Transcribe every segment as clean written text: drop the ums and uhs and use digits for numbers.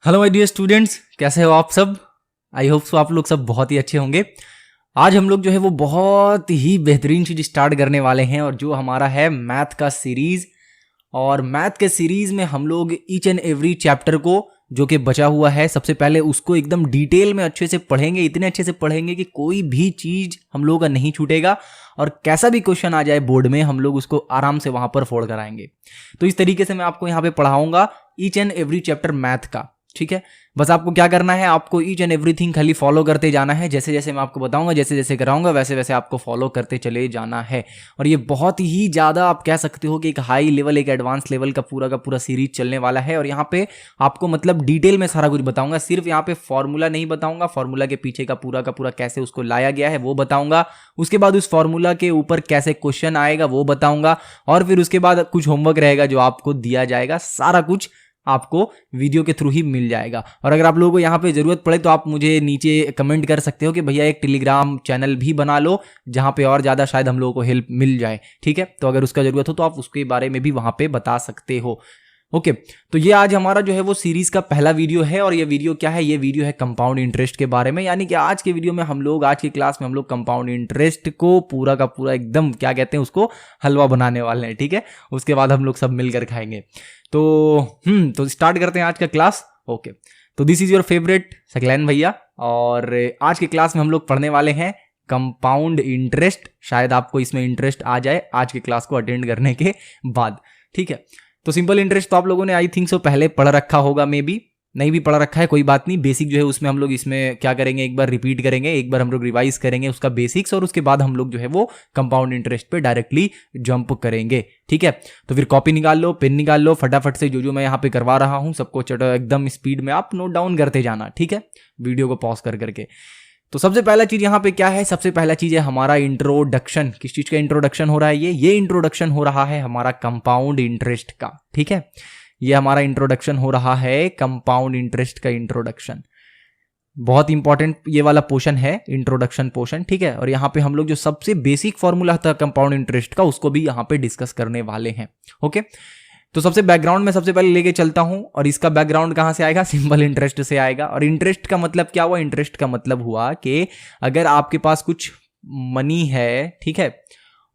Hello my dear students, कैसे हो आप सब। आई होप सो आप लोग सब बहुत ही अच्छे होंगे। आज हम लोग जो है वो बहुत ही बेहतरीन चीज स्टार्ट करने वाले हैं और जो हमारा है मैथ का सीरीज। और मैथ के सीरीज में हम लोग ईच एंड एवरी चैप्टर को जो कि बचा हुआ है सबसे पहले उसको एकदम डिटेल में अच्छे से पढ़ेंगे, इतने अच्छे से पढ़ेंगे कि कोई भी चीज हम लोगों का नहीं छूटेगा और कैसा भी क्वेश्चन आ जाए बोर्ड में हम लोग उसको आराम से वहां पर फोड़ कर आएंगे। तो इस तरीके से मैं आपको यहाँ पे पढ़ाऊंगा each and every chapter math का। ठीक है, बस आपको क्या करना है, आपको ईच एंड एवरीथिंग खाली फॉलो करते जाना है। जैसे जैसे मैं आपको बताऊंगा, जैसे जैसे कराऊंगा वैसे वैसे आपको फॉलो करते चले जाना है। और ये बहुत ही ज़्यादा आप कह सकते हो कि एक हाई लेवल, एक एडवांस लेवल का पूरा सीरीज चलने वाला है। और यहाँ पे आपको मतलब डिटेल में सारा कुछ बताऊंगा। सिर्फ यहाँ पे फॉर्मूला नहीं बताऊंगा, फॉर्मूला के पीछे का पूरा कैसे उसको लाया गया है वो बताऊंगा। उसके बाद उस फॉर्मूला के ऊपर कैसे क्वेश्चन आएगा वो बताऊंगा। और फिर उसके बाद कुछ होमवर्क रहेगा जो आपको दिया जाएगा। सारा कुछ आपको वीडियो के थ्रू ही मिल जाएगा। और अगर आप लोगों को यहाँ पे ज़रूरत पड़े तो आप मुझे नीचे कमेंट कर सकते हो कि भैया एक टेलीग्राम चैनल भी बना लो जहाँ पे और ज़्यादा शायद हम लोगों को हेल्प मिल जाए। ठीक है, तो अगर उसका ज़रूरत हो तो आप उसके बारे में भी वहाँ पे बता सकते हो। ओके, तो ये आज हमारा जो है वो सीरीज का पहला वीडियो है। और ये वीडियो क्या है, ये वीडियो है कंपाउंड इंटरेस्ट के बारे में। यानी कि आज के वीडियो में हम लोग, आज की क्लास में हम लोग कंपाउंड इंटरेस्ट को पूरा का पूरा एकदम क्या कहते हैं उसको हलवा बनाने वाले हैं। ठीक है, उसके बाद हम लोग सब मिलकर खाएंगे। तो स्टार्ट करते हैं आज का क्लास। ओके, तो this is your favourite Saqlain भैया और आज की क्लास में हम लोग पढ़ने वाले हैं कंपाउंड इंटरेस्ट। शायद आपको इसमें इंटरेस्ट आ जाए आज की क्लास को अटेंड करने के बाद। ठीक है, तो सिंपल इंटरेस्ट तो आप लोगों ने आई थिंक सो पहले पढ़ रखा होगा, मे बी नहीं भी पढ़ रखा है कोई बात नहीं। बेसिक जो है उसमें हम लोग इसमें क्या करेंगे, एक बार रिपीट करेंगे, एक बार हम लोग रिवाइज करेंगे उसका बेसिक्स और उसके बाद हम लोग जो है वो कंपाउंड इंटरेस्ट पे डायरेक्टली जंप करेंगे। ठीक है, तो फिर कॉपी निकाल लो, पेन निकाल लो, फटाफट से जो मैं यहाँ पे करवा रहा हूँ सबको एकदम स्पीड में आप नोट डाउन करते जाना। ठीक है, वीडियो को पॉज कर करके। तो सबसे पहला चीज यहाँ पे क्या है, सबसे पहला चीज है हमारा इंट्रोडक्शन। किस चीज का इंट्रोडक्शन हो रहा है, ये इंट्रोडक्शन हो रहा है हमारा कंपाउंड इंटरेस्ट का। ठीक है, ये हमारा इंट्रोडक्शन हो रहा है कंपाउंड इंटरेस्ट का इंट्रोडक्शन। बहुत इंपॉर्टेंट ये वाला पोर्शन है, इंट्रोडक्शन पोर्शन। ठीक है, और यहाँ पे हम लोग जो सबसे बेसिक फॉर्मूला था कंपाउंड इंटरेस्ट का उसको भी यहाँ पे डिस्कस करने वाले हैं। ओके, तो सबसे बैकग्राउंड में सबसे पहले लेके चलता हूं। और इसका बैकग्राउंड कहां से आएगा, सिंपल इंटरेस्ट से आएगा। और इंटरेस्ट का मतलब क्या हुआ, इंटरेस्ट का मतलब हुआ कि अगर आपके पास कुछ मनी है, ठीक है,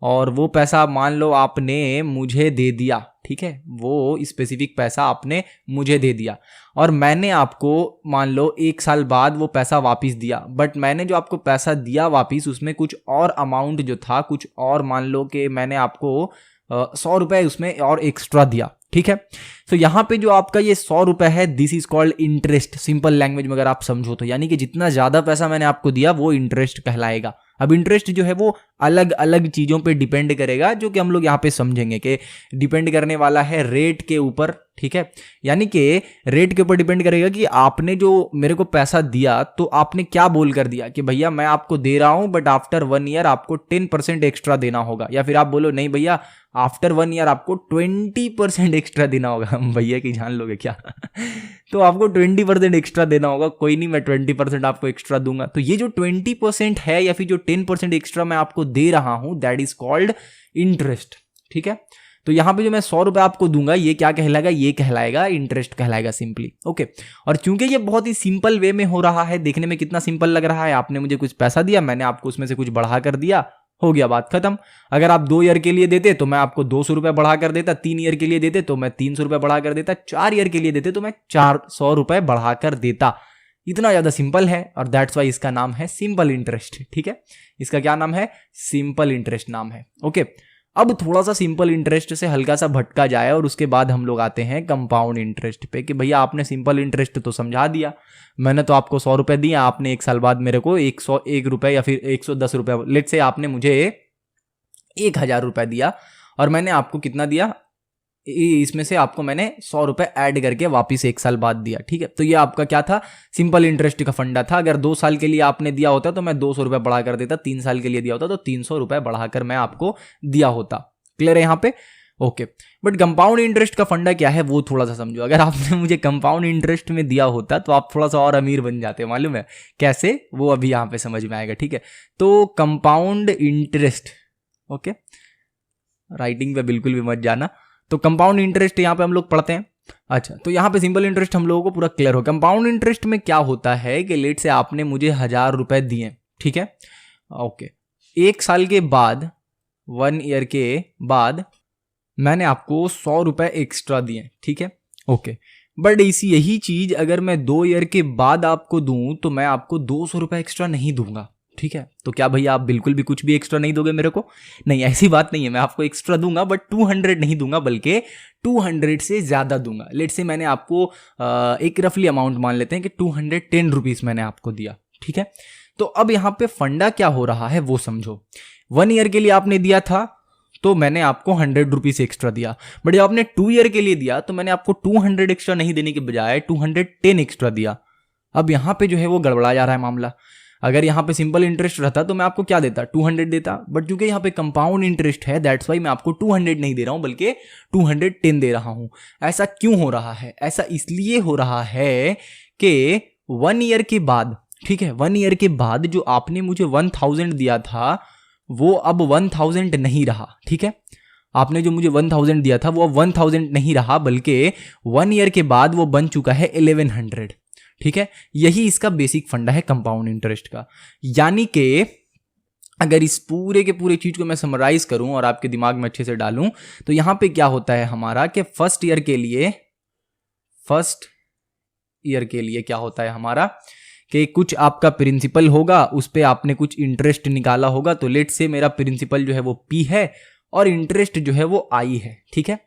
और वो पैसा मान लो आपने मुझे दे दिया। ठीक है, वो स्पेसिफिक पैसा आपने मुझे दे दिया और मैंने आपको मान लो 1 साल बाद वो पैसा वापस दिया। बट मैंने जो आपको पैसा दिया वापस उसमें कुछ और अमाउंट जो था, कुछ और मान लो कि मैंने आपको 100 रुपए उसमें और एक्स्ट्रा दिया। ठीक है, तो यहाँ पे जो आपका ये 100 रुपए है, this is called interest. Simple language में अगर आप समझो तो यानी कि जितना ज्यादा पैसा मैंने आपको दिया वो इंटरेस्ट कहलाएगा। अब इंटरेस्ट जो है वो अलग अलग चीजों पे डिपेंड करेगा जो कि हम लोग यहाँ पे समझेंगे कि डिपेंड करने वाला है रेट के ऊपर। ठीक है, यानी कि रेट के ऊपर डिपेंड करेगा कि आपने जो मेरे को पैसा दिया तो आपने क्या बोल कर दिया कि भैया मैं आपको दे रहा हूं बट आफ्टर 1 ईयर आपको 10% एक्स्ट्रा देना होगा। या फिर आप बोलो नहीं भैया आफ्टर 1 ईयर आपको 20% एक्स्ट्रा देना होगा। भैया की जान लोगे क्या तो आपको 20% एक्स्ट्रा देना होगा। कोई नहीं, मैं 20% आपको एक्स्ट्रा दूंगा। तो ये जो 20% है या फिर जो 10% एक्स्ट्रा मैं आपको दे रहा हूं दैट इज कॉल्ड इंटरेस्ट। ठीक है, तो यहां पे जो मैं 100 रुपए आपको दूंगा ये क्या कहलाएगा, ये कहलाएगा इंटरेस्ट कहलाएगा सिंपली। ओके, और चूंकि ये बहुत ही सिंपल वे में हो रहा है, देखने में कितना सिंपल लग रहा है, आपने मुझे कुछ पैसा दिया, मैंने आपको उसमें से कुछ बढ़ा कर दिया, हो गया बात खत्म। अगर आप 2 ईयर के लिए देते तो मैं आपको 200 रुपए बढ़ा कर देता, 3 ईयर के लिए देते तो मैं 300 रुपए बढ़ा कर देता, 4 ईयर के लिए देते तो मैं 400 रुपए बढ़ा कर देता। इतना ज्यादा सिंपल है और दैट्स वाई इसका नाम है सिंपल इंटरेस्ट। ठीक है, इसका क्या नाम है, सिंपल इंटरेस्ट नाम है। ओके, अब थोड़ा सा सिंपल इंटरेस्ट से हल्का सा भटका जाए और उसके बाद हम लोग आते हैं कंपाउंड इंटरेस्ट पे कि भैया आपने सिंपल इंटरेस्ट तो समझा दिया, मैंने तो आपको 100 रुपए दिया, आपने 1 साल बाद मेरे को 101 रुपए या फिर 110 रुपए, लेट से आपने मुझे 1000 रुपए दिया और मैंने आपको कितना दिया, इसमें से आपको मैंने 100 रुपए ऐड करके वापस 1 साल बाद दिया। ठीक है, तो ये आपका क्या था, सिंपल इंटरेस्ट का फंडा था। अगर 2 साल के लिए आपने दिया होता तो मैं 200 रुपए बढ़ा कर देता, 3 साल के लिए दिया होता तो 300 रुपए बढ़ाकर मैं आपको दिया होता। क्लियर है यहाँ पे। ओके, बट कंपाउंड इंटरेस्ट का फंडा क्या है वो थोड़ा सा समझो। अगर आपने मुझे कंपाउंड इंटरेस्ट में दिया होता तो आप थोड़ा सा और अमीर बन जाते, मालूम है कैसे, वो अभी यहाँ पे समझ में आएगा। ठीक है, तो कंपाउंड इंटरेस्ट, ओके, राइटिंग पे बिल्कुल भी मत जाना। तो कंपाउंड इंटरेस्ट यहाँ पे हम लोग पढ़ते हैं अच्छा, तो यहाँ पे सिंपल इंटरेस्ट हम लोगों को पूरा क्लियर हो। कंपाउंड इंटरेस्ट में क्या होता है कि लेट से आपने मुझे 1,000 रुपए दिए, ठीक है, ओके, 1 साल के बाद, 1 ईयर के बाद मैंने आपको 100 रुपए एक्स्ट्रा दिए, ठीक है, ओके, बट यही चीज अगर मैं 2 ईयर के बाद आपको दूं तो मैं आपको 200 रुपए एक्स्ट्रा नहीं दूंगा, ठीक है। तो क्या भैया आप बिल्कुल भी कुछ भी एक्स्ट्रा नहीं दोगे मेरे को? नहीं, ऐसी बात नहीं है, मैं आपको एक्स्ट्रा दूंगा बट 200 नहीं दूंगा, बल्कि 200 से ज्यादा दूंगा। लेट से मैंने आपको एक रफली अमाउंट मान लेते हैं कि 210 रुपीज मैंने आपको दिया, ठीक है। तो अब यहाँ पे फंडा क्या हो रहा है वो समझो। 1 ईयर के लिए आपने दिया था तो मैंने आपको 100 रुपीज एक्स्ट्रा दिया, बट जब आपने 2 ईयर के लिए दिया तो मैंने आपको 200 एक्स्ट्रा नहीं देने के बजाय 210 एक्स्ट्रा दिया। अब यहाँ पे जो है वो गड़बड़ा जा रहा है मामला। अगर यहाँ पे सिंपल इंटरेस्ट रहता तो मैं आपको क्या देता, 200 देता, बट क्योंकि यहाँ पे कंपाउंड इंटरेस्ट है दैट्स वाई मैं आपको 200 नहीं दे रहा हूँ बल्कि 210 दे रहा हूँ। ऐसा क्यों हो रहा है? ऐसा इसलिए हो रहा है कि 1 ईयर के बाद, ठीक है, 1 ईयर के बाद जो आपने मुझे 1000 दिया था वो अब 1000 नहीं रहा, ठीक है। आपने जो मुझे 1000 दिया था वो अब 1000 नहीं रहा, बल्कि 1 ईयर के बाद वो बन चुका है 1100, ठीक है। यही इसका बेसिक फंडा है कंपाउंड इंटरेस्ट का। यानी कि अगर इस पूरे के पूरे चीज को मैं समराइज करूं और आपके दिमाग में अच्छे से डालूं तो यहां पे क्या होता है हमारा कि फर्स्ट ईयर के लिए क्या होता है हमारा कि कुछ आपका प्रिंसिपल होगा, उस पे आपने कुछ इंटरेस्ट निकाला होगा। तो लेट से मेरा प्रिंसिपल जो है वो P है और इंटरेस्ट जो है वो I है, ठीक है,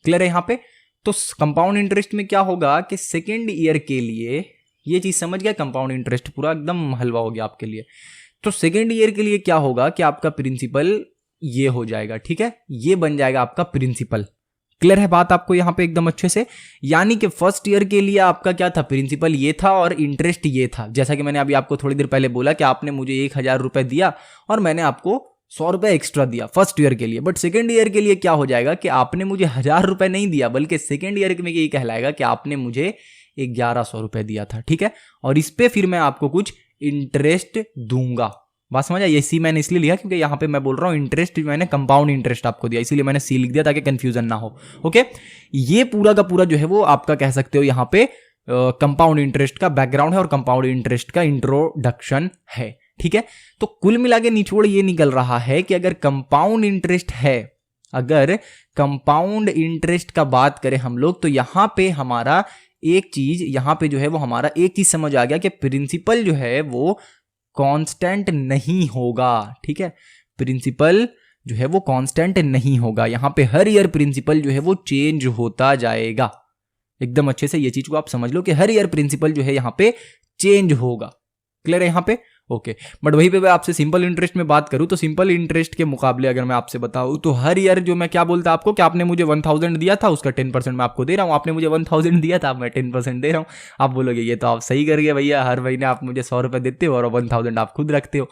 क्लियर है यहाँ पे। तो कंपाउंड इंटरेस्ट में क्या होगा कि सेकेंड ईयर के लिए, ये चीज समझ गया, कंपाउंड इंटरेस्ट पूरा एकदम हलवा हो गया आपके लिए। तो सेकेंड ईयर के लिए क्या होगा कि आपका प्रिंसिपल ये हो जाएगा, ठीक है, ये बन जाएगा आपका प्रिंसिपल। क्लियर है बात आपको यहाँ पे एकदम अच्छे से? यानी कि फर्स्ट ईयर के लिए आपका क्या था, प्रिंसिपल ये था और इंटरेस्ट ये था। जैसा कि मैंने अभी आपको थोड़ी देर पहले बोला कि आपने मुझे 1000 रुपए दिया और मैंने आपको 100 रुपए एक्स्ट्रा दिया फर्स्ट ईयर के लिए। बट सेकेंड ईयर के लिए क्या हो जाएगा कि आपने मुझे 1000 रुपए नहीं दिया, बल्कि सेकेंड ईयर में ये कहलाएगा कि आपने मुझे 1100 रुपए दिया था, ठीक है, और इस पे फिर मैं आपको कुछ इंटरेस्ट दूंगा। बात समझ आई? सी मैंने इसलिए लिया क्योंकि यहाँ पे मैं बोल रहा हूँ इंटरेस्ट, मैंने कंपाउंड इंटरेस्ट आपको दिया, इसीलिए मैंने सी लिख दिया ताकि कंफ्यूजन ना हो। ओके, ये पूरा का पूरा जो है वो आपका कह सकते हो यहाँ पे कंपाउंड इंटरेस्ट का बैकग्राउंड है और कंपाउंड इंटरेस्ट का इंट्रोडक्शन है, ठीक है। तो कुल मिला के निचोड़ ये निकल रहा है कि अगर कंपाउंड इंटरेस्ट है, अगर कंपाउंड इंटरेस्ट का बात करें हम लोग, तो यहां पे हमारा एक चीज, यहां पे जो है वो हमारा एक चीज समझ आ गया कि प्रिंसिपल जो है वो कांस्टेंट नहीं होगा, ठीक है, प्रिंसिपल जो है वो कांस्टेंट नहीं होगा। यहां पे हर ईयर प्रिंसिपल जो है वो चेंज होता जाएगा। एकदम अच्छे से ये चीज को आप समझ लो कि हर ईयर प्रिंसिपल जो है यहाँ पे चेंज होगा। क्लियर है यहाँ पे? ओके, बट वहीं पे मैं आपसे सिंपल इंटरेस्ट में बात करूं तो सिंपल इंटरेस्ट के मुकाबले अगर मैं आपसे बताऊं तो हर ईयर जो मैं क्या बोलता आपको कि आपने मुझे 1000 दिया था उसका 10% मैं आपको दे रहा हूं। आपने मुझे 1000 दिया था, मैं 10% दे रहा हूं। आप बोलोगे ये तो आप सही कर गए भैया, हर महीने आप मुझे 100 रुपए देते हो और 1000 आप खुद रखते हो।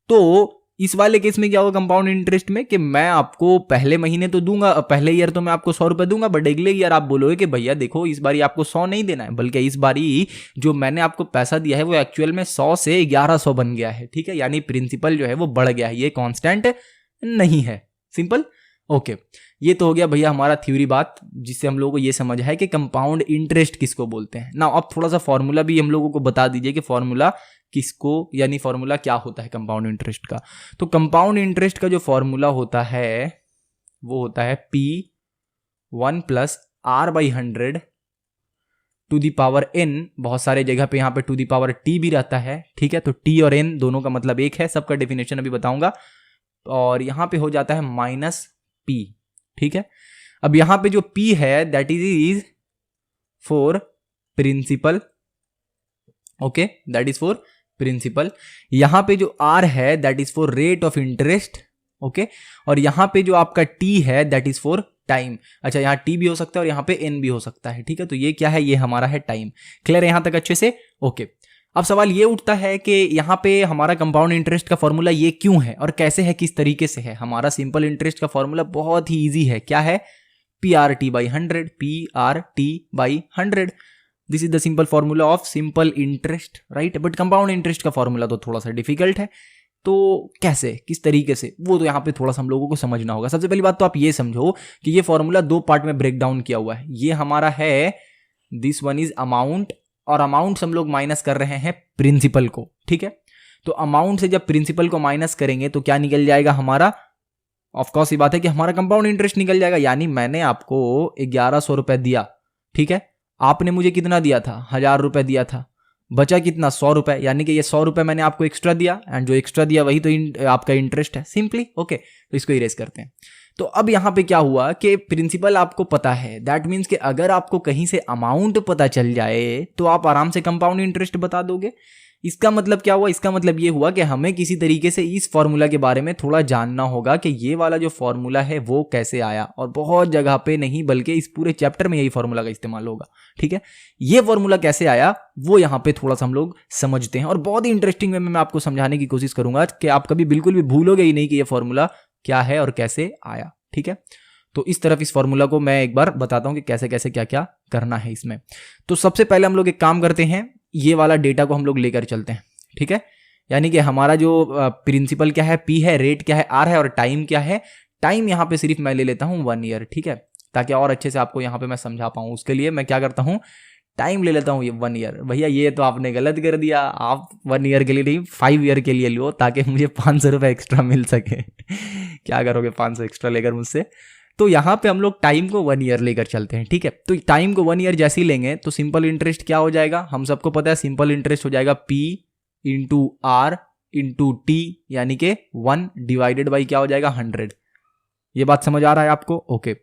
तो इस वाले केस में क्या होगा कंपाउंड इंटरेस्ट में कि मैं आपको पहले महीने तो दूंगा, पहले ईयर तो मैं आपको 100 रुपए दूंगा, बट अगले ईयर आप बोलोगे कि भैया देखो इस बारी आपको 100 नहीं देना है, बल्कि इस बारी जो मैंने आपको पैसा दिया है वो एक्चुअल में 100 से 1100 बन गया है, ठीक है, यानी प्रिंसिपल जो है वो बढ़ गया है, ये कांस्टेंट नहीं है। सिंपल। ओके, ये तो हो गया भैया हमारा थ्योरी बात, जिससे हम लोगों को ये समझ है कि कंपाउंड इंटरेस्ट किसको बोलते हैं ना। अब थोड़ा सा फॉर्मूला भी हम लोगों को बता दीजिए कि फॉर्मूला किसको, यानी फॉर्मूला क्या होता है कंपाउंड इंटरेस्ट का। तो कंपाउंड इंटरेस्ट का जो फॉर्मूला होता है वो होता है P1 + R/100 to the power n। बहुत सारे जगह पे यहाँ पे टू दी पावर t भी रहता है, ठीक है, तो t और n दोनों का मतलब एक है, सबका डेफिनेशन अभी बताऊंगा। और यहाँ पे हो जाता है -p, ठीक है। अब यहाँ पे जो p है that is for principal, okay, that is for principal. यहां पे जो r है that is for rate of interest, okay, और यहां पे जो आपका t है दैट इज फॉर टाइम। अच्छा, यहाँ t भी हो सकता है और यहाँ पे n भी हो सकता है, ठीक है, तो ये क्या है, ये हमारा है टाइम। क्लियर है यहां तक अच्छे से? ओके, अब सवाल ये उठता है कि यहाँ पे हमारा कंपाउंड इंटरेस्ट का फॉर्मूला ये क्यों है और कैसे है, किस तरीके से है। हमारा सिंपल इंटरेस्ट का फॉर्मूला बहुत ही ईजी है, क्या है, PRT/100, PRT/100। This is the simple formula of simple interest, right. But compound interest का फॉर्मूला तो थोड़ा सा डिफिकल्ट है। तो कैसे, किस तरीके से, वो तो यहाँ पे थोड़ा सा हम लोगों को समझना होगा। सबसे पहली बात तो आप ये समझो कि ये फॉर्मूला दो पार्ट में ब्रेक डाउन किया हुआ है। ये हमारा है, दिस वन इज अमाउंट, और अमाउंट हम लोग माइनस कर रहे हैं प्रिंसिपल को, ठीक है। तो अमाउंट से जब प्रिंसिपल को माइनस करेंगे तो क्या निकल जाएगा हमारा, ऑफकोर्स ये बात है कि हमारा कंपाउंड इंटरेस्ट निकल जाएगा। यानी मैंने आपको 1100 रुपए दिया, ठीक है, आपने मुझे कितना दिया था, 1000 रुपए दिया था, बचा कितना, 100 रुपए, यानी कि ये 100 रुपए मैंने आपको एक्स्ट्रा दिया, एंड जो एक्स्ट्रा दिया वही तो आपका इंटरेस्ट है, सिंपली। ओके, तो इसको इरेज करते हैं। तो अब यहां पे क्या हुआ कि प्रिंसिपल आपको पता है, दैट मीन्स कि अगर आपको कहीं से अमाउंट पता चल जाए तो आप आराम से कंपाउंड इंटरेस्ट बता दोगे। इसका मतलब क्या हुआ, इसका मतलब ये हुआ कि हमें किसी तरीके से इस फॉर्मूला के बारे में थोड़ा जानना होगा कि ये वाला जो फॉर्मूला है वो कैसे आया, और बहुत जगह पे नहीं बल्कि इस पूरे चैप्टर में यही फॉर्मूला का इस्तेमाल होगा, ठीक है। ये फॉर्मूला कैसे आया वो यहाँ पे थोड़ा सा हम लोग समझते हैं, और बहुत ही इंटरेस्टिंग वे में मैं आपको समझाने की कोशिश करूंगा कि आप कभी बिल्कुल भी भूलोगे ही नहीं कि ये फॉर्मूला क्या है और कैसे आया, ठीक है। तो इस तरफ इस फॉर्मूला को मैं एक बार बताता हूं कि कैसे कैसे क्या क्या करना है इसमें। तो सबसे पहले हम लोग एक काम करते हैं, ये वाला डेटा को हम लोग लेकर चलते हैं, ठीक है। यानी कि हमारा जो प्रिंसिपल क्या है, P है, रेट क्या है, R है, और टाइम क्या है। टाइम यहाँ पे सिर्फ मैं ले लेता हूँ 1 ईयर, ठीक है, ताकि और अच्छे से आपको यहाँ पे मैं समझा पाऊँ। उसके लिए मैं क्या करता हूँ, टाइम ले लेता हूँ ये 1 ईयर। भैया ये तो आपने गलत कर दिया, आप 1 ईयर के लिए नहीं 5 ईयर के लिए लो, ताकि मुझे 500 रुपये एक्स्ट्रा मिल सके। क्या करोगे 500 एक्स्ट्रा लेकर मुझसे। तो यहाँ पे हम लोग टाइम को 1 ईयर लेकर चलते हैं, ठीक है। तो टाइम को 1 ईयर जैसे ही लेंगे तो सिंपल इंटरेस्ट क्या हो जाएगा, हम सबको पता है सिंपल इंटरेस्ट हो जाएगा P into R into T, यानी कि 1 डिवाइडेड बाई क्या हो जाएगा 100। ये बात समझ आ रहा है आपको, ओके।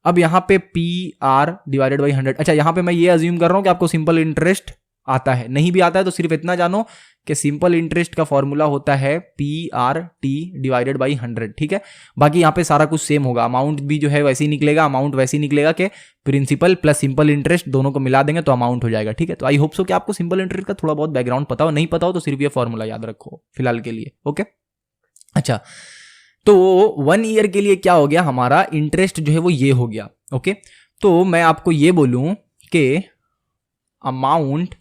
अब यहाँ पे PR डिवाइडेड बाई 100, अच्छा यहाँ पे मैं ये अज्यूम कर रहा हूँ कि आपको सिंपल इंटरेस्ट आता है, नहीं भी आता है तो सिर्फ इतना जानो कि सिंपल इंटरेस्ट का फॉर्मूला होता है PRT डिवाइडेड बाई 100, ठीक है। बाकी यहाँ पे सारा कुछ सेम होगा, अमाउंट भी जो है वैसे ही निकलेगा, अमाउंट वैसे ही निकलेगा कि प्रिंसिपल प्लस सिंपल इंटरेस्ट दोनों को मिला देंगे तो अमाउंट हो जाएगा, ठीक है। तो आई होप सो कि आपको सिंपल इंटरेस्ट का थोड़ा बहुत बैकग्राउंड पता हो, नहीं पता हो तो सिर्फ ये फॉर्मूला याद रखो फिलहाल के लिए, ओके। अच्छा, तो 1 ईयर के लिए क्या हो गया, हमारा इंटरेस्ट जो है वो ये हो गया, ओके। तो मैं आपको ये बोलूं कि अमाउंट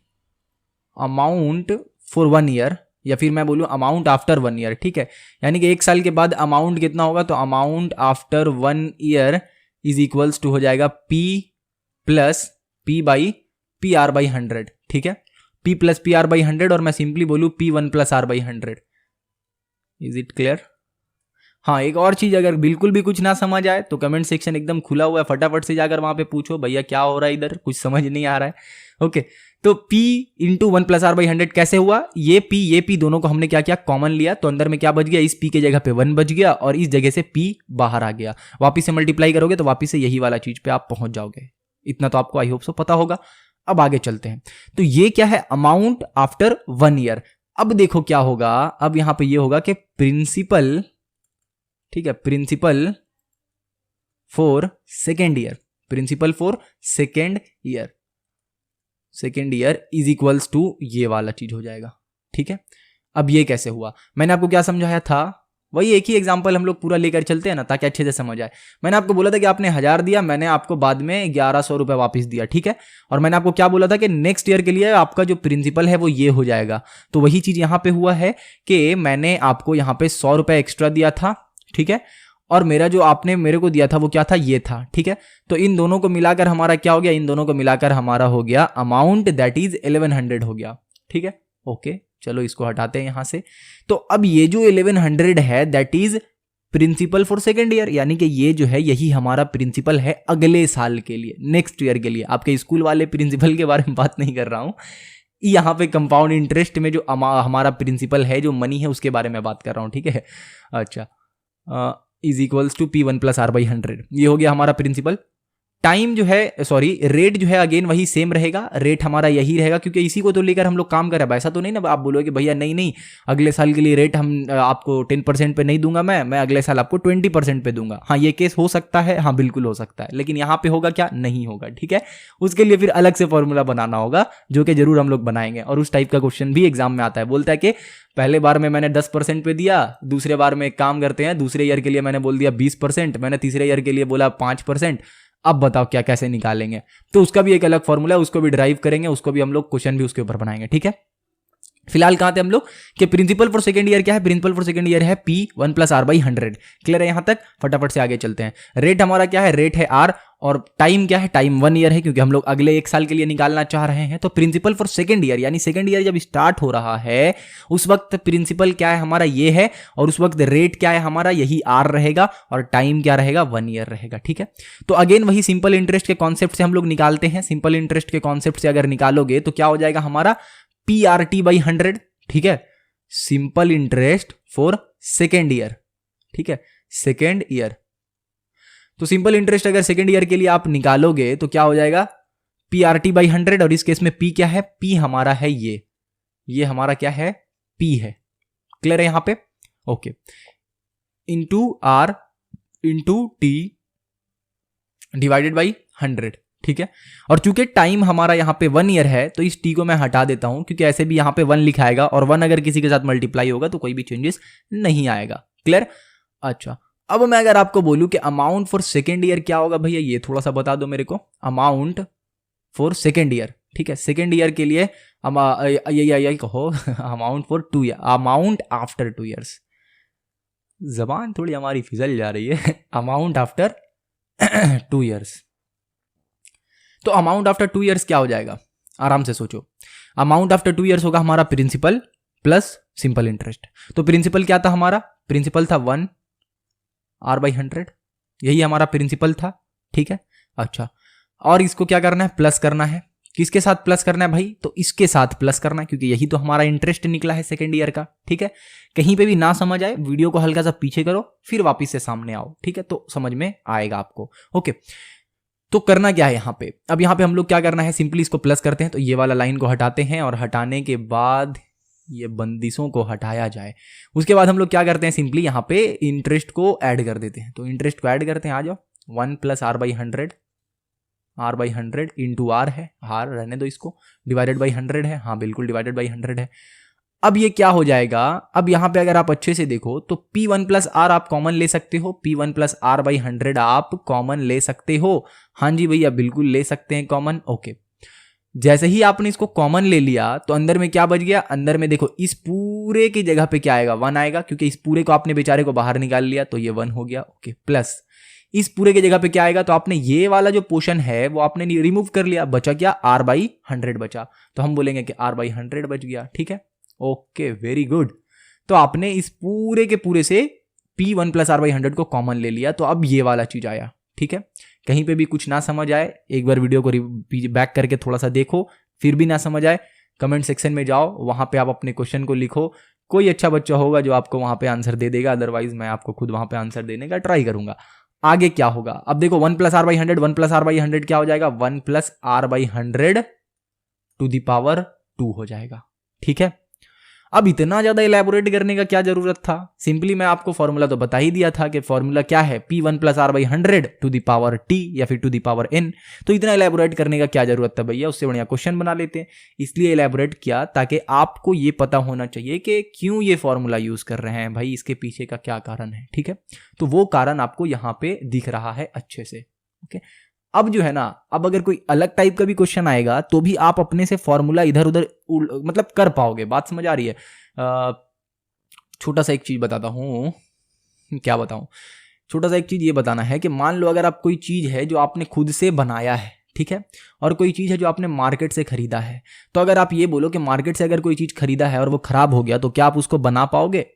फॉर 1 ईयर, या फिर मैं बोलूं अमाउंट आफ्टर 1 ईयर, ठीक है। यानी कि 1 साल के बाद अमाउंट कितना होगा, तो amount after 1 year is equals to हो जाएगा P plus P by PR by 100, ठीक है। P प्लस PR बाई 100, और मैं सिंपली बोलूं P1 plus R by 100। Is it clear. हाँ, एक और चीज, अगर बिल्कुल भी कुछ ना समझ आए तो कमेंट सेक्शन एकदम खुला हुआ है, फटाफट से जाकर वहां पे पूछो भैया क्या हो रहा है इधर, कुछ समझ नहीं आ रहा है, ओके। तो P into 1 plus R by 100 कैसे हुआ, ये P दोनों को हमने क्या किया, कॉमन लिया, तो अंदर में क्या बच गया, इस P के जगह पे 1 बच गया, और इस जगह से P बाहर आ गया। वापिस से मल्टीप्लाई करोगे तो वापिस से यही वाला चीज पे आप पहुंच जाओगे। इतना तो आपको आई होप सो पता होगा। अब आगे चलते हैं, तो ये क्या है, अमाउंट आफ्टर 1 ईयर। अब देखो क्या होगा, अब यहां पर यह होगा कि प्रिंसिपल, ठीक है, principal for second year, principal for second year is equals to ये वाला चीज हो जाएगा, ठीक है। अब ये कैसे हुआ, मैंने आपको क्या समझाया था, वही एक ही एग्जांपल हम लोग पूरा लेकर चलते हैं ना, ताकि अच्छे से समझ आए। मैंने आपको बोला था कि आपने 1000 दिया, मैंने आपको बाद में 1100 रुपए वापस दिया, ठीक है। और मैंने आपको क्या बोला था कि नेक्स्ट ईयर के लिए आपका जो प्रिंसिपल है वो ये हो जाएगा। तो वही चीज यहां पे हुआ है कि मैंने आपको यहां पे 100 रुपए एक्स्ट्रा दिया था, ठीक है, और मेरा जो आपने मेरे को दिया था वो क्या था, ये था, ठीक है। तो इन दोनों को मिलाकर हमारा क्या हो गया, इन दोनों को मिलाकर हमारा हो गया अमाउंट, दैट इज 1100 हो गया, ठीक है, ओके। चलो इसको हटाते हैं यहां से। तो अब ये जो 1100 है that is principal for second year, यानी कि ये जो है यही हमारा प्रिंसिपल है अगले साल के लिए, नेक्स्ट ईयर के लिए। आपके स्कूल वाले प्रिंसिपल के बारे में बात नहीं कर रहा हूं, यहाँ पे कंपाउंड इंटरेस्ट में जो हमारा प्रिंसिपल है, जो मनी है, उसके बारे में बात कर रहा हूँ, ठीक है। अच्छा, is equals to P1 plus R by 100, ये हो गया हमारा प्रिंसिपल। टाइम जो है, सॉरी रेट जो है अगेन वही सेम रहेगा, रेट हमारा यही रहेगा, क्योंकि इसी को तो लेकर हम लोग काम कर रहे हैं। ऐसा तो नहीं ना आप बोलोगे भैया नहीं अगले साल के लिए रेट हम आपको 10% पे नहीं दूंगा, मैं अगले साल आपको 20% पे दूंगा। हाँ, ये केस हो सकता है, हाँ बिल्कुल हो सकता है, लेकिन यहाँ पे होगा क्या, नहीं होगा, ठीक है। उसके लिए फिर अलग से फॉर्मूला बनाना होगा, जो कि जरूर हम लोग बनाएंगे, और उस टाइप का क्वेश्चन भी एग्जाम में आता है। बोलता है कि पहले बार में मैंने 10% पे दिया, दूसरे बार में एक काम करते हैं, दूसरे ईयर के लिए मैंने बोल दिया 20%, मैंने तीसरे ईयर के लिए बोला 5%, अब बताओ क्या कैसे निकालेंगे। तो उसका भी एक अलग फॉर्मूला है, उसको भी ड्राइव करेंगे, उसको भी हम लोग क्वेश्चन भी उसके ऊपर बनाएंगे, ठीक है। फिलहाल कहाँ थे हम लोग कि प्रिंसिपल फॉर सेकंड ईयर क्या है, प्रिंसिपल फॉर सेकंड ईयर है P1 + R/100। क्लियर है यहाँ तक? फटाफट से आगे चलते हैं। रेट हमारा क्या है, रेट है R, और टाइम क्या है, टाइम 1 ईयर है क्योंकि हम लोग अगले 1 साल के लिए निकालना चाह रहे हैं। तो प्रिंसिपल फॉर सेकंड ईयर यानी सेकंड ईयर जब स्टार्ट हो रहा है उस वक्त प्रिंसिपल क्या है हमारा, ये है, और उस वक्त रेट क्या है हमारा, यही R रहेगा, और टाइम क्या रहेगा, 1 ईयर रहेगा। ठीक है, तो अगेन वही सिंपल इंटरेस्ट के कॉन्सेप्ट से हम लोग निकालते हैं। सिंपल इंटरेस्ट के कॉन्सेप्ट से अगर निकालोगे तो क्या हो जाएगा हमारा, PRT/100। ठीक है, simple interest for second year. ठीक है, सेकेंड ईयर। तो सिंपल इंटरेस्ट अगर सेकेंड ईयर के लिए आप निकालोगे तो क्या हो जाएगा, PRT/100, और इस केस में P क्या है, P हमारा है ये हमारा क्या है, P है। क्लियर है यहां पे? Okay, into R into T divided by 100। ठीक है, और चूंकि टाइम हमारा यहाँ पे 1 ईयर है तो इस T को मैं हटा देता हूं, क्योंकि ऐसे भी यहाँ पे 1 लिखा आएगा, और 1 अगर किसी के साथ मल्टीप्लाई होगा तो कोई भी चेंजेस नहीं आएगा। क्लियर? अच्छा, अब मैं अगर आपको बोलूं कि अमाउंट फॉर सेकेंड ईयर क्या होगा, भैया ये थोड़ा सा बता दो मेरे को। अमाउंट फॉर सेकेंड ईयर, ठीक है, सेकेंड ईयर के लिए यही कहो amount for 2 year, amount after 2 years. जबान थोड़ी हमारी फिसल जा रही है। Amount after 2 years. तो अमाउंट आफ्टर 2 ईयर्स क्या हो जाएगा, आराम से सोचो। अमाउंट आफ्टर 2 ईयर्स होगा हमारा प्रिंसिपल प्लस सिंपल इंटरेस्ट। तो प्रिंसिपल क्या था हमारा, प्रिंसिपल था 1 R/100, यही हमारा प्रिंसिपल था। ठीक है, अच्छा, और इसको क्या करना है, प्लस करना है। किसके साथ प्लस करना है भाई, तो इसके साथ प्लस करना है, क्योंकि यही तो हमारा इंटरेस्ट निकला है सेकेंड ईयर का। ठीक है, कहीं पे भी ना समझ आए वीडियो को हल्का सा पीछे करो, फिर वापस से सामने आओ। ठीक है, तो समझ में आएगा आपको। ओके, तो करना क्या है यहाँ पे, अब यहाँ पे हम लोग क्या करना है, सिंपली इसको प्लस करते हैं। तो ये वाला लाइन को हटाते हैं, और हटाने के बाद ये बंदिशों को हटाया जाए। उसके बाद हम लोग क्या करते हैं, सिंपली यहाँ पे इंटरेस्ट को ऐड कर देते हैं। तो इंटरेस्ट को ऐड करते हैं, आ जाओ। 1 + R/100 इंटू R है, R रहने दो इसको, डिवाइडेड बाई 100 है। हाँ बिल्कुल, डिवाइडेड बाई 100 है। अब ये क्या हो जाएगा, अब यहाँ पे अगर आप अच्छे से देखो तो P1 + R आप कॉमन ले सकते हो, P1 + R/100 आप कॉमन ले सकते हो। हाँ जी भैया, बिल्कुल ले सकते हैं कॉमन। ओके, जैसे ही आपने इसको कॉमन ले लिया तो अंदर में क्या बच गया, अंदर में देखो इस पूरे की जगह पे क्या आएगा, 1 आएगा, क्योंकि इस पूरे को आपने बेचारे को बाहर निकाल लिया तो ये 1 हो गया। ओके, प्लस इस पूरे की जगह पे क्या आएगा, तो आपने ये वाला जो पोर्शन है वो आपने रिमूव कर लिया, बचा क्या, R/100 बचा। तो हम बोलेंगे कि R/100 बच गया। ठीक है, ओके, वेरी गुड। तो आपने इस पूरे के पूरे से P1 + R/100 को कॉमन ले लिया, तो अब ये वाला चीज आया। ठीक है, कहीं पे भी कुछ ना समझ आए एक बार वीडियो को बैक करके थोड़ा सा देखो, फिर भी ना समझ आए कमेंट सेक्शन में जाओ, वहां पे आप अपने क्वेश्चन को लिखो। कोई अच्छा बच्चा होगा जो आपको वहां पे आंसर दे देगा, अदरवाइज मैं आपको खुद वहां पे आंसर देने का ट्राई करूंगा। आगे क्या होगा, अब देखो 1 + R/100, 1 + R/100 क्या हो जाएगा, 1 + R/100 टू द पावर 2 हो जाएगा। ठीक है, अब इतना ज्यादा इलेबोरेट करने का क्या जरूरत था, सिंपली मैं आपको फॉर्मूला तो बता ही दिया था कि फॉर्मूला क्या है, P1 + R/100 to the power T या फिर टू द पावर N। तो इतना इलेबोरेट करने का क्या जरूरत था भैया, उससे बढ़िया क्वेश्चन बना लेते हैं। इसलिए इलेबोरेट किया ताकि आपको ये पता होना चाहिए कि क्यों ये फॉर्मूला यूज कर रहे हैं भाई, इसके पीछे का क्या कारण है। ठीक है, तो वो कारण आपको यहाँ पे दिख रहा है अच्छे से। ओके, अब जो है ना, अब अगर कोई अलग टाइप का भी क्वेश्चन आएगा तो भी आप अपने से फॉर्मूला इधर उधर मतलब कर पाओगे। बात समझ आ रही है? छोटा सा एक चीज बताता हूँ, क्या बताऊं, छोटा सा एक चीज ये बताना है कि मान लो अगर आप कोई चीज है जो आपने खुद से बनाया है, ठीक है, और कोई चीज है जो आपने मार्केट से खरीदा है। तो अगर आप ये बोलो कि मार्केट से अगर कोई चीज खरीदा है और वो खराब हो गया, तो क्या आप उसको बना पाओगे,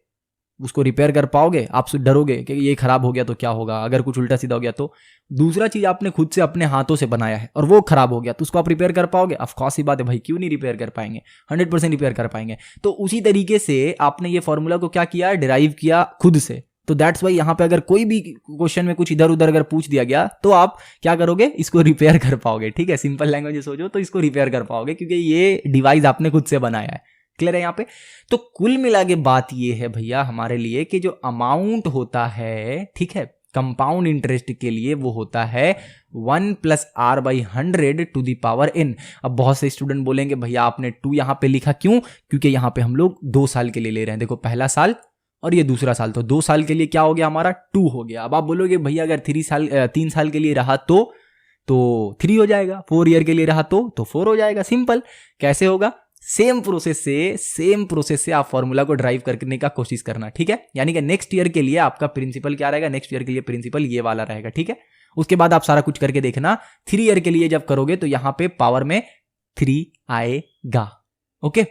उसको रिपेयर कर पाओगे? आप डरोगे कि ये खराब हो गया तो क्या होगा, अगर कुछ उल्टा सीधा हो गया तो। दूसरा चीज आपने खुद से अपने हाथों से बनाया है और वो खराब हो गया, तो उसको आप रिपेयर कर पाओगे? ऑफ कोर्स ही बात है भाई, क्यों नहीं रिपेयर कर पाएंगे, 100% रिपेयर कर पाएंगे। तो उसी तरीके से आपने ये फॉर्मूला को क्या किया, डिराइव किया खुद से। तो दैट्स वाई यहाँ पे अगर कोई भी क्वेश्चन में कुछ इधर उधर अगर पूछ दिया गया तो आप क्या करोगे, इसको रिपेयर कर पाओगे। ठीक है, सिंपल लैंग्वेज में सोचो तो इसको रिपेयर कर पाओगे, क्योंकि ये डिवाइस आपने खुद से बनाया है। क्लियर है यहाँ पे? तो कुल मिला के बात ये है भैया हमारे लिए कि जो अमाउंट होता है, ठीक है, कंपाउंड इंटरेस्ट के लिए वो होता है 1 + R/100 to the power N। अब बहुत से स्टूडेंट बोलेंगे भैया आपने 2 यहाँ पे लिखा क्यों, क्योंकि यहाँ पे हम लोग 2 साल के लिए ले रहे हैं। देखो पहला साल और ये दूसरा साल, तो 2 साल के लिए क्या हो गया हमारा, 2 हो गया। अब आप बोलोगे भैया अगर 3 साल के लिए रहा तो 3 हो जाएगा, 4 ईयर के लिए रहा तो 4 हो जाएगा। सिंपल, कैसे होगा, सेम प्रोसेस से आप फॉर्मूला को ड्राइव करने का कोशिश करना, ठीक है। यानी कि नेक्स्ट ईयर के लिए आपका प्रिंसिपल क्या रहेगा, नेक्स्ट ईयर के लिए प्रिंसिपल ये वाला रहेगा, ठीक है। उसके बाद आप सारा कुछ करके देखना, 3 ईयर के लिए जब करोगे तो यहां पे पावर में 3 आएगा। ओके,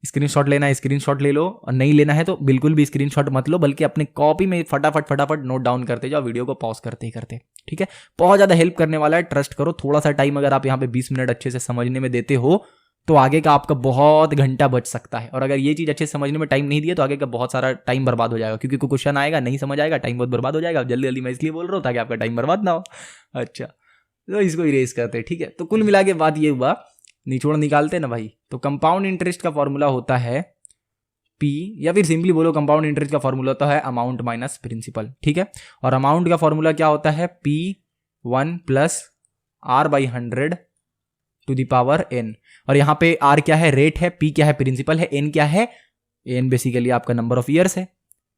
स्क्रीनशॉट लेना है स्क्रीनशॉट ले लो, और नहीं लेना है तो बिल्कुल भी स्क्रीनशॉट मत लो, बल्कि अपने कॉपी में फटाफट नोट डाउन करते जाओ, वीडियो को पॉज करते ही करते, ठीक है। बहुत ज्यादा हेल्प करने वाला है, ट्रस्ट करो। थोड़ा सा टाइम अगर आप यहाँ पे 20 मिनट अच्छे से समझने में देते हो तो आगे का आपका बहुत घंटा बच सकता है। और अगर ये चीज अच्छे से समझने में टाइम नहीं दिया तो आगे का बहुत सारा टाइम बर्बाद हो जाएगा, क्योंकि कोई क्वेश्चन आएगा नहीं समझ आएगा, टाइम बहुत बर्बाद हो जाएगा। जल्दी जल्दी मैं इसलिए बोल रहा हूँ ताकि आपका टाइम बर्बाद ना हो। अच्छा, तो इसको इरेज करते हैं, ठीक है। तो कुल मिला के बात ये हुआ, निचोड़ निकालते हैं ना भाई, तो कंपाउंड इंटरेस्ट का फॉर्मूला होता है पी, या फिर सिंपली बोलो कंपाउंड इंटरेस्ट का फॉर्मूला होता है अमाउंट माइनस प्रिंसिपल, ठीक है। और अमाउंट का फॉर्मूला क्या होता है, P1 plus R/100 to the power n। और यहां पे R क्या है, रेट है, P क्या है, प्रिंसिपल है, n क्या है, n बेसिकली आपका नंबर ऑफ ईयर्स है।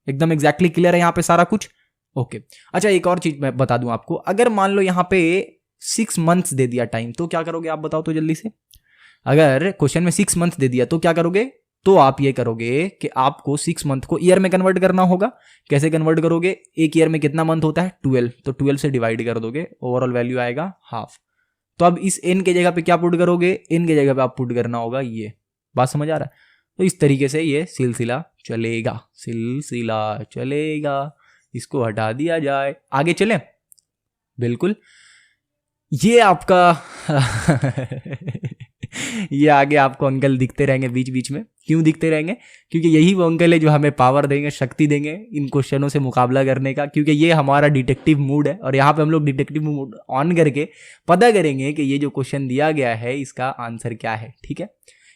एकदम एग्जैक्टली क्लियर है यहाँ पे सारा कुछ। ओके, अच्छा एक और चीज मैं बता दूं आपको, अगर मान लो यहाँ पे 6 मंथ्स दे दिया टाइम, तो क्या करोगे आप बताओ तो जल्दी से। अगर क्वेश्चन में 6 मंथ दे दिया तो क्या करोगे, तो आप ये करोगे कि आपको 6 मंथ को ईयर में कन्वर्ट करना होगा। कैसे कन्वर्ट करोगे, एक ईयर में कितना मंथ होता है, 12, तो 12 से डिवाइड कर दोगे, ओवरऑल वैल्यू आएगा हाफ। तो अब इस n के जगह पे क्या पुट करोगे, n के जगह पे आप पुट करना होगा ये। बात समझ आ रहा है। तो इस तरीके से ये सिलसिला चलेगा, इसको हटा दिया जाए, आगे चले। बिल्कुल, ये आपका ये आगे आपको अंकल दिखते रहेंगे बीच बीच में। क्यों दिखते रहेंगे, क्योंकि यही वो अंकल है जो हमें पावर देंगे, शक्ति देंगे इन क्वेश्चनों से मुकाबला करने का, क्योंकि ये हमारा डिटेक्टिव मूड है। और यहाँ पे हम लोग डिटेक्टिव मूड ऑन करके पता करेंगे कि ये जो क्वेश्चन दिया गया है इसका आंसर क्या है, ठीक है।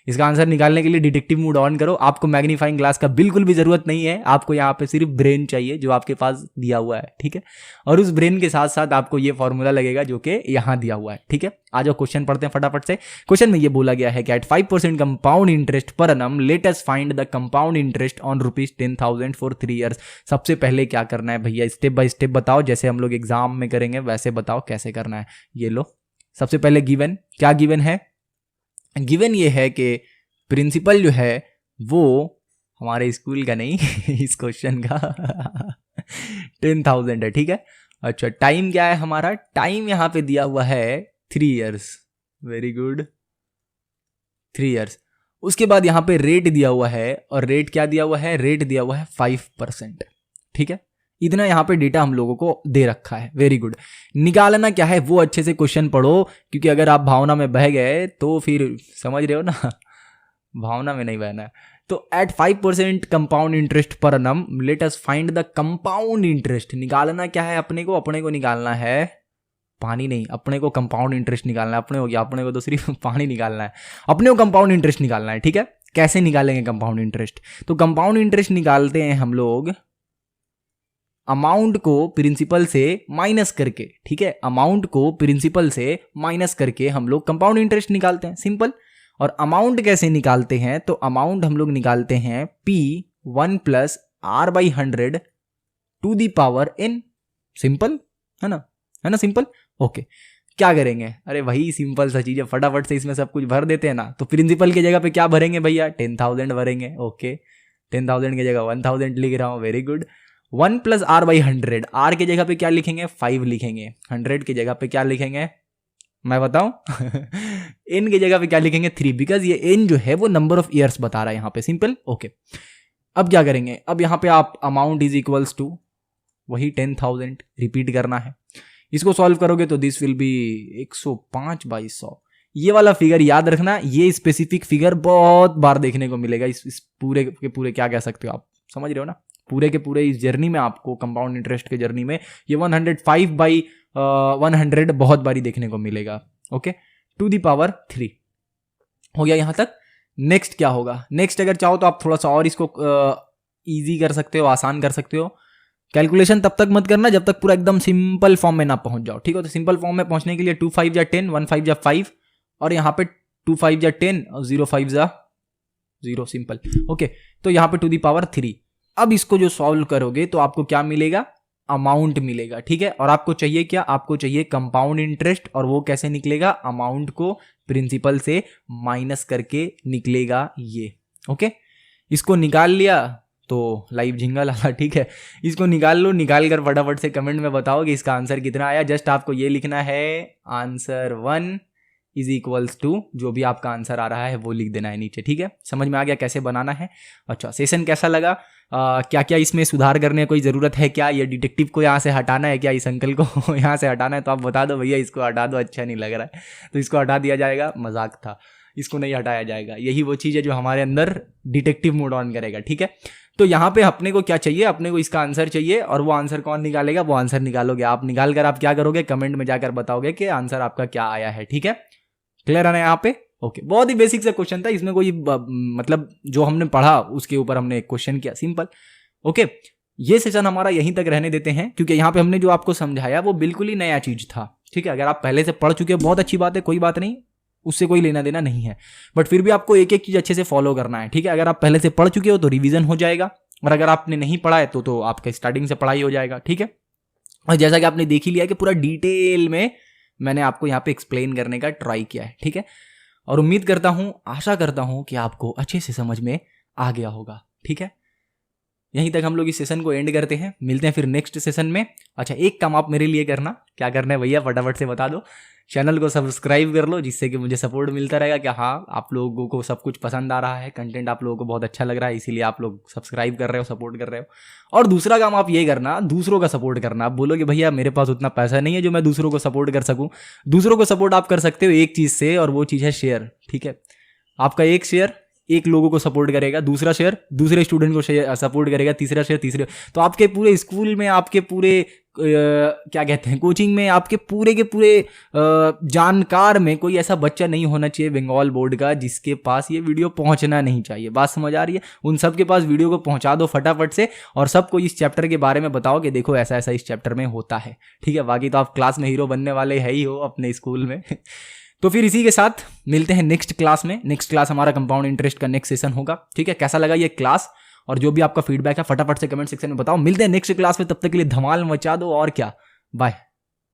इसका आंसर निकालने के लिए डिटेक्टिव मूड ऑन करो। आपको मैग्नीफाइंग ग्लास का बिल्कुल भी जरूरत नहीं है, आपको यहाँ पे सिर्फ ब्रेन चाहिए जो आपके पास दिया हुआ है, ठीक है। और उस ब्रेन के साथ साथ आपको ये फॉर्मूला लगेगा जो कि यहाँ दिया हुआ है, ठीक है। आ जाओ क्वेश्चन पढ़ते हैं फटाफट से। क्वेश्चन में ये बोला गया है कि एट 5% कंपाउंड इंटरेस्ट पर annum let us find the compound interest on ₹10,000 for 3 years. सबसे पहले क्या करना है भैया, स्टेप बाय स्टेप बताओ, जैसे हम लोग एग्जाम में करेंगे वैसे बताओ कैसे करना है। ये लो, सबसे पहले गिवन, क्या गिवन है, गिवन ये है कि प्रिंसिपल जो है वो हमारे स्कूल का नहीं इस क्वेश्चन का 10,000 है, ठीक है। अच्छा, टाइम क्या है हमारा, टाइम यहाँ पे दिया हुआ है 3 ईयर्स, वेरी गुड, 3 ईयर्स। उसके बाद यहाँ पे रेट दिया हुआ है, और रेट क्या दिया हुआ है, रेट दिया हुआ है 5%, ठीक है। इतना यहाँ पे डेटा हम लोगों को दे रखा है, वेरी गुड। निकालना क्या है वो अच्छे से क्वेश्चन पढ़ो, क्योंकि अगर आप भावना में बह गए तो फिर समझ रहे हो ना, भावना में नहीं बहना है। तो एट 5% कंपाउंड इंटरेस्ट पर annum let us find the compound interest. निकालना क्या है अपने को निकालना है पानी नहीं, अपने को कंपाउंड इंटरेस्ट निकालना है। अपने हो गया, अपने को तो सिर्फ पानी निकालना है, अपने को कंपाउंड इंटरेस्ट निकालना है, ठीक है। कैसे निकालेंगे कंपाउंड इंटरेस्ट, तो कंपाउंड इंटरेस्ट निकालते हैं हम लोग अमाउंट को प्रिंसिपल से माइनस करके, ठीक है। अमाउंट को प्रिंसिपल से माइनस करके हम लोग कंपाउंड इंटरेस्ट निकालते हैं, सिंपल। और अमाउंट कैसे निकालते हैं, तो अमाउंट हम लोग निकालते हैं P1 plus R/100 to the power n, simple है ना सिंपल। ओके, क्या करेंगे, अरे वही सिंपल सा चीज है, फटाफट से इसमें सब कुछ भर देते हैं ना। तो प्रिंसिपल की जगह पे क्या भरेंगे भैया, 10,000 भरेंगे। ओके, 10,000 की जगह 1,000 लिख रहा हूँ, very good. 1 plus R/100, R की जगह पे क्या लिखेंगे, 5 लिखेंगे। 100 की जगह पे क्या लिखेंगे, मैं बताऊं n की जगह पे क्या लिखेंगे, 3, बिकॉज ये n जो है वो नंबर ऑफ ईयर्स बता रहा है यहाँ पे, सिंपल। ओके, अब क्या करेंगे, अब यहाँ पे आप अमाउंट इज इक्वल्स टू वही 10,000 रिपीट करना है। इसको सॉल्व करोगे तो दिस विल बी 105/100। ये वाला फिगर याद रखना, ये स्पेसिफिक फिगर बहुत बार देखने को मिलेगा। इस पूरे के पूरे क्या कह सकते हो आप, समझ रहे हो ना, पूरे के पूरे इस जर्नी में आपको कंपाउंड इंटरेस्ट के जर्नी में ये 105/100 बहुत बारी देखने को मिलेगा। ओके, टू दी पावर 3 हो गया यहां तक। नेक्स्ट क्या होगा, नेक्स्ट अगर चाहो तो आप थोड़ा सा और इसको इजी कर सकते हो, आसान कर सकते हो। कैलकुलेशन तब तक मत करना जब तक पूरा एकदम सिंपल फॉर्म में ना पहुंच जाओ, ठीक है। तो सिंपल फॉर्म में पहुंचने के लिए 2 5 जा 10, 1 5 जा 5, और यहाँ पे 2 5 जा 10 और 0 5 जा 0, सिंपल। ओके, तो यहाँ पे टू दी पावर 3। अब इसको जो सॉल्व करोगे तो आपको क्या मिलेगा, अमाउंट मिलेगा, ठीक है। और आपको चाहिए क्या, आपको चाहिए कंपाउंड इंटरेस्ट, और वो कैसे निकलेगा, अमाउंट को प्रिंसिपल से माइनस करके निकलेगा ये। ओके, इसको निकाल लिया तो लाइव झिंगा लाला, ठीक है। इसको निकाल लो, निकाल कर फटाफट से कमेंट में बताओ कि इसका आंसर कितना आया। जस्ट आपको ये लिखना है आंसर 1 इज इक्वल्स टू जो भी आपका आंसर आ रहा है वो लिख देना है नीचे, ठीक है। समझ में आ गया कैसे बनाना है। अच्छा, सेशन कैसा लगा, क्या क्या इसमें सुधार करने की कोई ज़रूरत है क्या, ये डिटेक्टिव को यहाँ से हटाना है क्या, इस अंकल को यहाँ से हटाना है, तो आप बता दो भैया इसको हटा दो, अच्छा नहीं लग रहा है, तो इसको हटा दिया जाएगा। मजाक था, इसको नहीं हटाया जाएगा। यही वो चीज़ है जो हमारे अंदर डिटेक्टिव मोड ऑन करेगा, ठीक है। तो यहाँ पे अपने को क्या चाहिए, अपने को इसका आंसर चाहिए, और वो आंसर कौन निकालेगा, वो आंसर निकालोगे आप। निकाल कर आप क्या करोगे, कमेंट में जाकर बताओगे कि आंसर आपका क्या आया है, ठीक है। क्लियर है ना यहाँ पे? ओके, बहुत ही बेसिक सा क्वेश्चन था, इसमें कोई मतलब जो हमने पढ़ा उसके ऊपर हमने एक क्वेश्चन किया, सिंपल। ओके, ये सेशन हमारा यहीं तक रहने देते हैं, क्योंकि यहाँ पे हमने जो आपको समझाया वो बिल्कुल ही नया चीज था, ठीक है। अगर आप पहले से पढ़ चुके हो बहुत अच्छी बात है, कोई बात नहीं, उससे कोई लेना देना नहीं है, बट फिर भी आपको एक एक चीज अच्छे से फॉलो करना है, ठीक है। अगर आप पहले से पढ़ चुके हो तो रिवीजन हो जाएगा, और अगर आपने नहीं पढ़ा है तो आपका स्टार्टिंग से पढ़ाई हो जाएगा, ठीक है। और जैसा कि आपने देख ही लिया कि पूरा डिटेल में मैंने आपको यहाँ पे एक्सप्लेन करने का ट्राई किया है, ठीक है। और उम्मीद करता हूँ, आशा करता हूँ कि आपको अच्छे से समझ में आ गया होगा, ठीक है। यहीं तक हम लोग इस सेशन को एंड करते हैं, मिलते हैं फिर नेक्स्ट सेशन में। अच्छा, एक काम आप मेरे लिए करना, क्या करना है भैया फटाफट से बता दो। चैनल को सब्सक्राइब कर लो, जिससे कि मुझे सपोर्ट मिलता रहेगा कि हाँ आप लोगों को सब कुछ पसंद आ रहा है, कंटेंट आप लोगों को बहुत अच्छा लग रहा है, इसीलिए आप लोग सब्सक्राइब कर रहे हो, सपोर्ट कर रहे हो। और दूसरा काम आप ये करना, दूसरों का सपोर्ट करना। आप बोलोगे भैया मेरे पास उतना पैसा नहीं है जो मैं दूसरों को सपोर्ट कर सकूँ। दूसरों को सपोर्ट आप कर सकते हो एक चीज़ से, और वो चीज़ है शेयर, ठीक है। आपका एक शेयर एक लोगों को सपोर्ट करेगा, दूसरा शेयर दूसरे स्टूडेंट को सपोर्ट करेगा, तीसरा शेयर तीसरे, तो आपके पूरे स्कूल में, आपके पूरे क्या कहते हैं कोचिंग में, आपके पूरे के पूरे जानकार में कोई ऐसा बच्चा नहीं होना चाहिए बंगाल बोर्ड का जिसके पास ये वीडियो पहुंचना नहीं चाहिए। बात समझ आ रही है? उन सब के पास वीडियो को पहुंचा दो फटाफट से, और सबको इस चैप्टर के बारे में बताओ कि देखो ऐसा ऐसा इस चैप्टर में होता है, ठीक है। बाकी तो आप क्लास में हीरो बनने वाले है ही हो अपने स्कूल में। तो फिर इसी के साथ मिलते हैं नेक्स्ट क्लास में। नेक्स्ट क्लास हमारा कंपाउंड इंटरेस्ट का नेक्स्ट सेशन होगा, ठीक है। कैसा लगा ये क्लास, और जो भी आपका फीडबैक है फटाफट से कमेंट सेक्शन में बताओ। मिलते हैं नेक्स्ट क्लास में, तब तक के लिए धमाल मचा दो, और क्या, बाय।